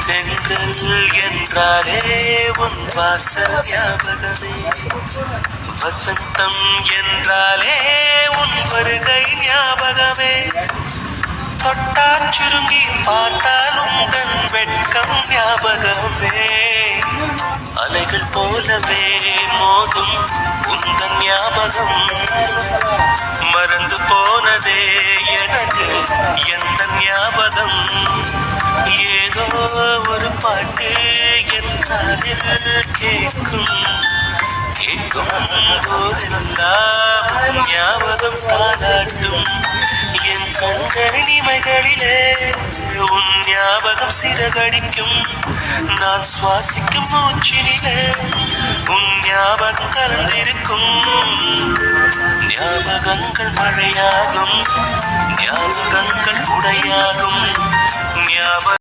தென்றல் என்றாலே உன் வாசல் ஞாபகமே, வசந்தம் என்றாலே உன் வருகை ஞாபகமே, தொட்டா சுருங்கி பார்த்தாலும் தன் வெட்கம் ஞாபகமே, அலைகள் போலவே மோதும் உந்தன் ஞாபகம், மறந்து போனதே எனக்கு எந்த ஞாபகம், ஏதோ ஒரு பாட்டு என் காதில் கேட்கும், கேட்கும் போதெல்லாம் ஞாபகம் தாளாட்டும், என் கண்களின் இமைகளிலே உன் ஞாபகம் சிறகடிக்கும், நான் சுவாசிக்கும் மூச்சினிலே உன் ஞாபகம் கலந்திருக்கும், ஞாபகங்கள் மழையாகும், ஞாபகங்கள் குடையாகும், ஞாபகம்